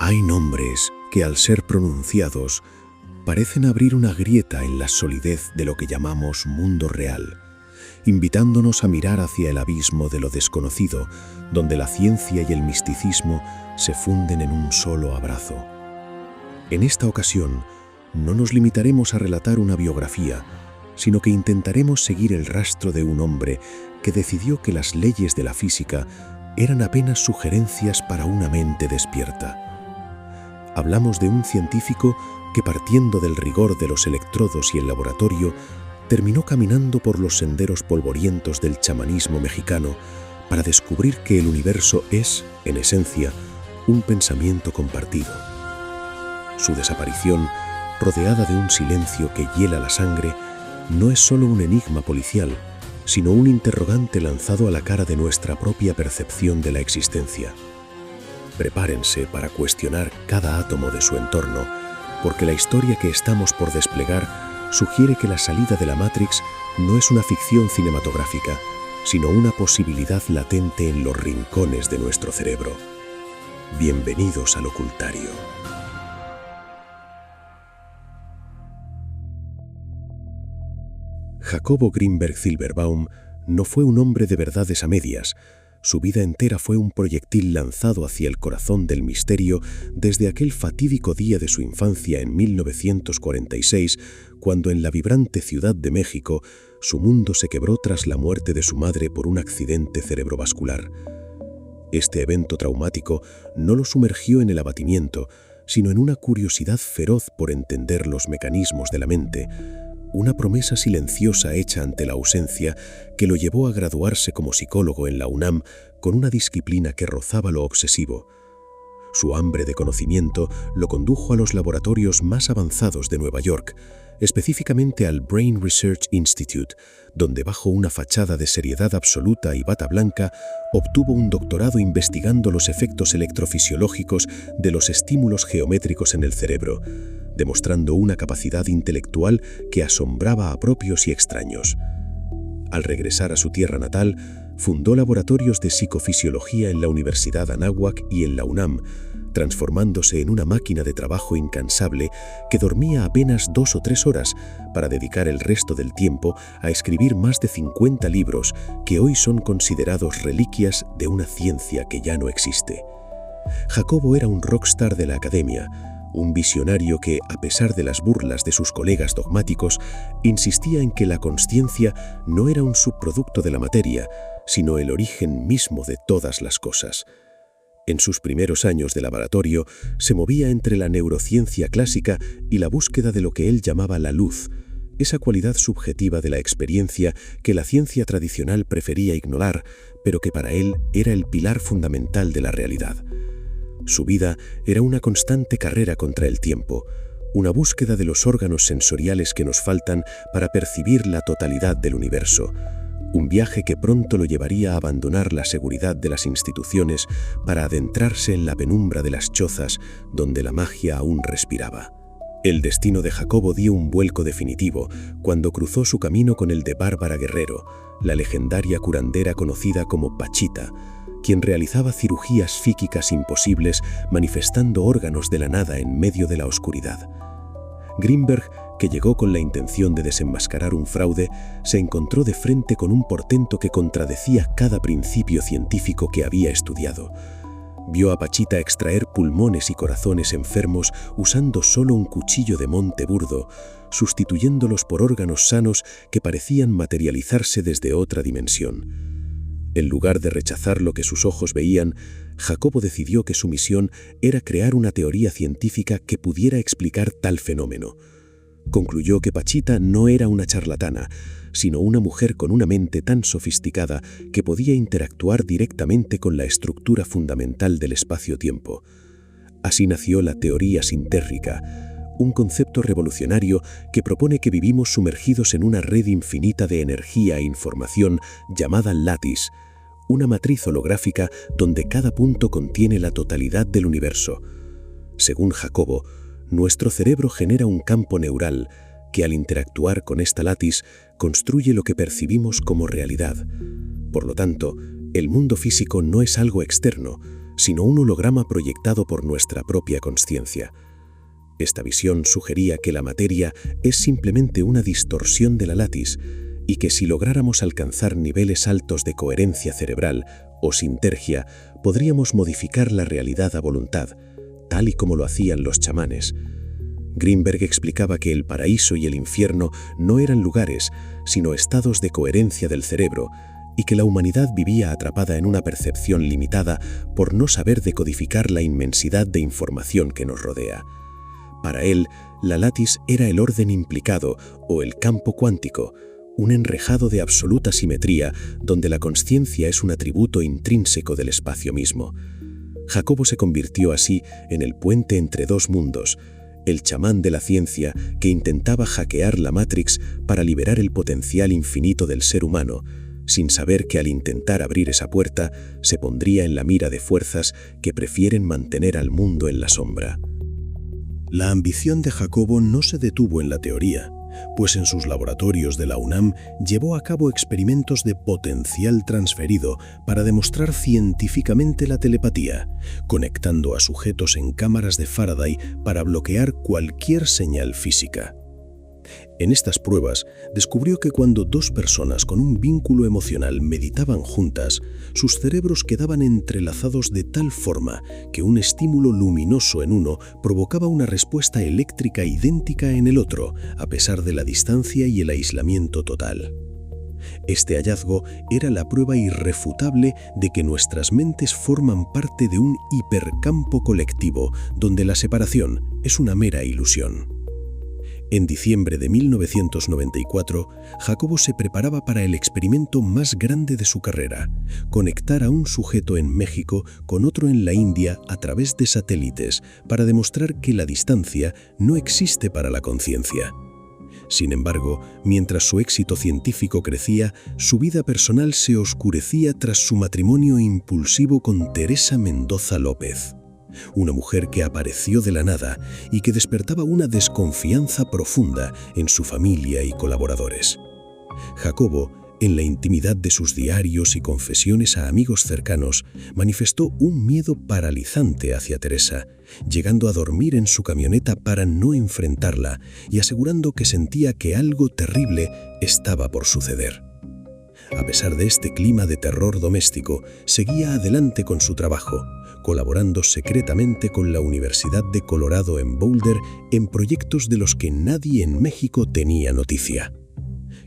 Hay nombres que, al ser pronunciados, parecen abrir una grieta en la solidez de lo que llamamos mundo real, invitándonos a mirar hacia el abismo de lo desconocido, donde la ciencia y el misticismo se funden en un solo abrazo. En esta ocasión, no nos limitaremos a relatar una biografía, sino que intentaremos seguir el rastro de un hombre que decidió que las leyes de la física eran apenas sugerencias para una mente despierta. Hablamos de un científico que, partiendo del rigor de los electrodos y el laboratorio, terminó caminando por los senderos polvorientos del chamanismo mexicano para descubrir que el universo es, en esencia, un pensamiento compartido. Su desaparición, rodeada de un silencio que hiela la sangre, no es solo un enigma policial, sino un interrogante lanzado a la cara de nuestra propia percepción de la existencia. Prepárense para cuestionar cada átomo de su entorno, porque la historia que estamos por desplegar sugiere que la salida de la Matrix no es una ficción cinematográfica, sino una posibilidad latente en los rincones de nuestro cerebro. Bienvenidos al Ocultario. Jacobo Grinberg Silverbaum no fue un hombre de verdades a medias. Su vida entera fue un proyectil lanzado hacia el corazón del misterio desde aquel fatídico día de su infancia en 1946, cuando en la vibrante Ciudad de México su mundo se quebró tras la muerte de su madre por un accidente cerebrovascular. Este evento traumático no lo sumergió en el abatimiento, sino en una curiosidad feroz por entender los mecanismos de la mente, una promesa silenciosa hecha ante la ausencia que lo llevó a graduarse como psicólogo en la UNAM con una disciplina que rozaba lo obsesivo. Su hambre de conocimiento lo condujo a los laboratorios más avanzados de Nueva York, específicamente al Brain Research Institute, donde bajo una fachada de seriedad absoluta y bata blanca, obtuvo un doctorado investigando los efectos electrofisiológicos de los estímulos geométricos en el cerebro, demostrando una capacidad intelectual que asombraba a propios y extraños. Al regresar a su tierra natal, fundó laboratorios de psicofisiología en la Universidad Anáhuac y en la UNAM, transformándose en una máquina de trabajo incansable que dormía apenas 2 o 3 horas para dedicar el resto del tiempo a escribir más de 50 libros que hoy son considerados reliquias de una ciencia que ya no existe. Jacobo era un rockstar de la academia, un visionario que, a pesar de las burlas de sus colegas dogmáticos, insistía en que la consciencia no era un subproducto de la materia, sino el origen mismo de todas las cosas. En sus primeros años de laboratorio, se movía entre la neurociencia clásica y la búsqueda de lo que él llamaba la luz, esa cualidad subjetiva de la experiencia que la ciencia tradicional prefería ignorar, pero que para él era el pilar fundamental de la realidad. Su vida era una constante carrera contra el tiempo, una búsqueda de los órganos sensoriales que nos faltan para percibir la totalidad del universo, un viaje que pronto lo llevaría a abandonar la seguridad de las instituciones para adentrarse en la penumbra de las chozas donde la magia aún respiraba. El destino de Jacobo dio un vuelco definitivo cuando cruzó su camino con el de Bárbara Guerrero, la legendaria curandera conocida como Pachita, quien realizaba cirugías psíquicas imposibles manifestando órganos de la nada en medio de la oscuridad. Grinberg, que llegó con la intención de desenmascarar un fraude, se encontró de frente con un portento que contradecía cada principio científico que había estudiado. Vio a Pachita extraer pulmones y corazones enfermos usando solo un cuchillo de monte burdo, sustituyéndolos por órganos sanos que parecían materializarse desde otra dimensión. En lugar de rechazar lo que sus ojos veían, Jacobo decidió que su misión era crear una teoría científica que pudiera explicar tal fenómeno. Concluyó que Pachita no era una charlatana, sino una mujer con una mente tan sofisticada que podía interactuar directamente con la estructura fundamental del espacio-tiempo. Así nació la teoría sintérrica, un concepto revolucionario que propone que vivimos sumergidos en una red infinita de energía e información llamada Lattice, una matriz holográfica donde cada punto contiene la totalidad del universo. Según Jacobo, nuestro cerebro genera un campo neural que, al interactuar con esta lattice, construye lo que percibimos como realidad. Por lo tanto, el mundo físico no es algo externo, sino un holograma proyectado por nuestra propia consciencia. Esta visión sugería que la materia es simplemente una distorsión de la latis y que si lográramos alcanzar niveles altos de coherencia cerebral o sintergia, podríamos modificar la realidad a voluntad, tal y como lo hacían los chamanes. Greenberg explicaba que el paraíso y el infierno no eran lugares, sino estados de coherencia del cerebro, y que la humanidad vivía atrapada en una percepción limitada por no saber decodificar la inmensidad de información que nos rodea. Para él, la latis era el orden implicado o el campo cuántico, un enrejado de absoluta simetría donde la consciencia es un atributo intrínseco del espacio mismo. Jacobo se convirtió así en el puente entre dos mundos, el chamán de la ciencia que intentaba hackear la Matrix para liberar el potencial infinito del ser humano, sin saber que al intentar abrir esa puerta se pondría en la mira de fuerzas que prefieren mantener al mundo en la sombra. La ambición de Jacobo no se detuvo en la teoría, pues en sus laboratorios de la UNAM llevó a cabo experimentos de potencial transferido para demostrar científicamente la telepatía, conectando a sujetos en cámaras de Faraday para bloquear cualquier señal física. En estas pruebas descubrió que cuando dos personas con un vínculo emocional meditaban juntas, sus cerebros quedaban entrelazados de tal forma que un estímulo luminoso en uno provocaba una respuesta eléctrica idéntica en el otro, a pesar de la distancia y el aislamiento total. Este hallazgo era la prueba irrefutable de que nuestras mentes forman parte de un hipercampo colectivo donde la separación es una mera ilusión. En diciembre de 1994, Jacobo se preparaba para el experimento más grande de su carrera, conectar a un sujeto en México con otro en la India a través de satélites para demostrar que la distancia no existe para la conciencia. Sin embargo, mientras su éxito científico crecía, su vida personal se oscurecía tras su matrimonio impulsivo con Teresa Mendoza López, una mujer que apareció de la nada y que despertaba una desconfianza profunda en su familia y colaboradores. Jacobo, en la intimidad de sus diarios y confesiones a amigos cercanos, manifestó un miedo paralizante hacia Teresa, llegando a dormir en su camioneta para no enfrentarla y asegurando que sentía que algo terrible estaba por suceder. A pesar de este clima de terror doméstico, seguía adelante con su trabajo, colaborando secretamente con la Universidad de Colorado en Boulder en proyectos de los que nadie en México tenía noticia.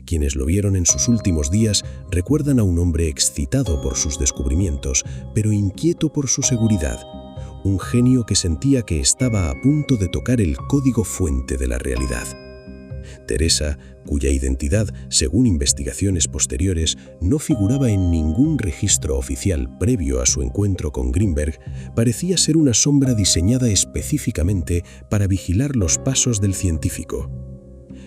Quienes lo vieron en sus últimos días recuerdan a un hombre excitado por sus descubrimientos, pero inquieto por su seguridad, un genio que sentía que estaba a punto de tocar el código fuente de la realidad. Teresa, cuya identidad, según investigaciones posteriores, no figuraba en ningún registro oficial previo a su encuentro con Greenberg, parecía ser una sombra diseñada específicamente para vigilar los pasos del científico.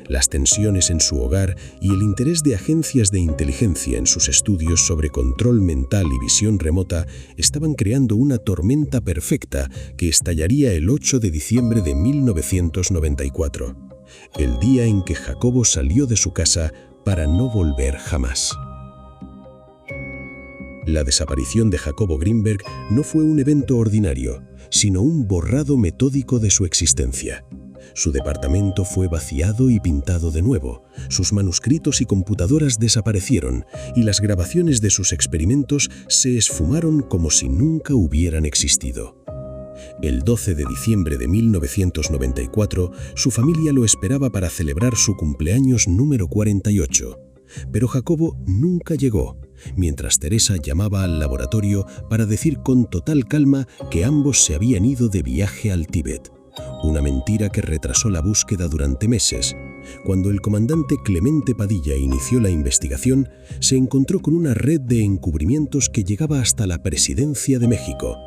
Las tensiones en su hogar y el interés de agencias de inteligencia en sus estudios sobre control mental y visión remota estaban creando una tormenta perfecta que estallaría el 8 de diciembre de 1994. El día en que Jacobo salió de su casa para no volver jamás. La desaparición de Jacobo Greenberg no fue un evento ordinario, sino un borrado metódico de su existencia. Su departamento fue vaciado y pintado de nuevo, sus manuscritos y computadoras desaparecieron y las grabaciones de sus experimentos se esfumaron como si nunca hubieran existido. El 12 de diciembre de 1994, su familia lo esperaba para celebrar su cumpleaños número 48. Pero Jacobo nunca llegó, mientras Teresa llamaba al laboratorio para decir con total calma que ambos se habían ido de viaje al Tíbet. Una mentira que retrasó la búsqueda durante meses. Cuando el comandante Clemente Padilla inició la investigación, se encontró con una red de encubrimientos que llegaba hasta la Presidencia de México.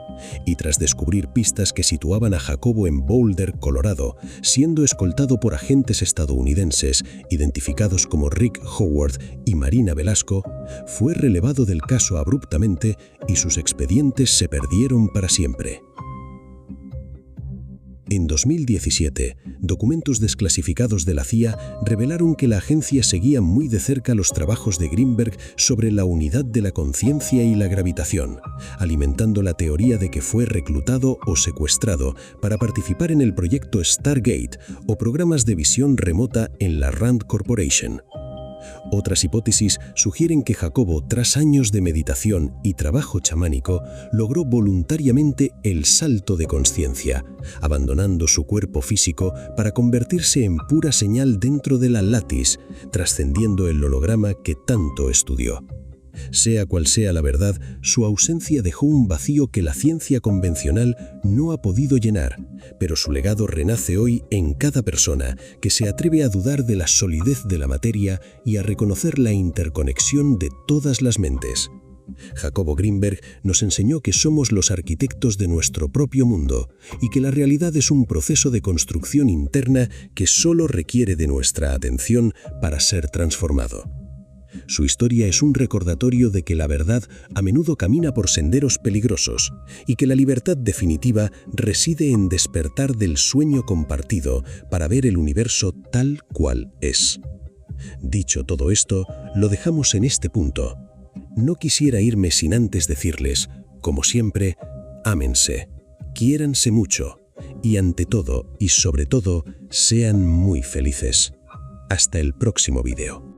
Y tras descubrir pistas que situaban a Jacobo en Boulder, Colorado, siendo escoltado por agentes estadounidenses identificados como Rick Howard y Marina Velasco, fue relevado del caso abruptamente y sus expedientes se perdieron para siempre. En 2017, documentos desclasificados de la CIA revelaron que la agencia seguía muy de cerca los trabajos de Greenberg sobre la unidad de la conciencia y la gravitación, alimentando la teoría de que fue reclutado o secuestrado para participar en el proyecto Stargate o programas de visión remota en la Rand Corporation. Otras hipótesis sugieren que Jacobo, tras años de meditación y trabajo chamánico, logró voluntariamente el salto de conciencia, abandonando su cuerpo físico para convertirse en pura señal dentro de la Lattice, trascendiendo el holograma que tanto estudió. Sea cual sea la verdad, su ausencia dejó un vacío que la ciencia convencional no ha podido llenar, pero su legado renace hoy en cada persona que se atreve a dudar de la solidez de la materia y a reconocer la interconexión de todas las mentes. Jacobo Greenberg nos enseñó que somos los arquitectos de nuestro propio mundo y que la realidad es un proceso de construcción interna que solo requiere de nuestra atención para ser transformado. Su historia es un recordatorio de que la verdad a menudo camina por senderos peligrosos y que la libertad definitiva reside en despertar del sueño compartido para ver el universo tal cual es. Dicho todo esto, lo dejamos en este punto. No quisiera irme sin antes decirles, como siempre, ámense, quiéranse mucho y ante todo y sobre todo, sean muy felices. Hasta el próximo video.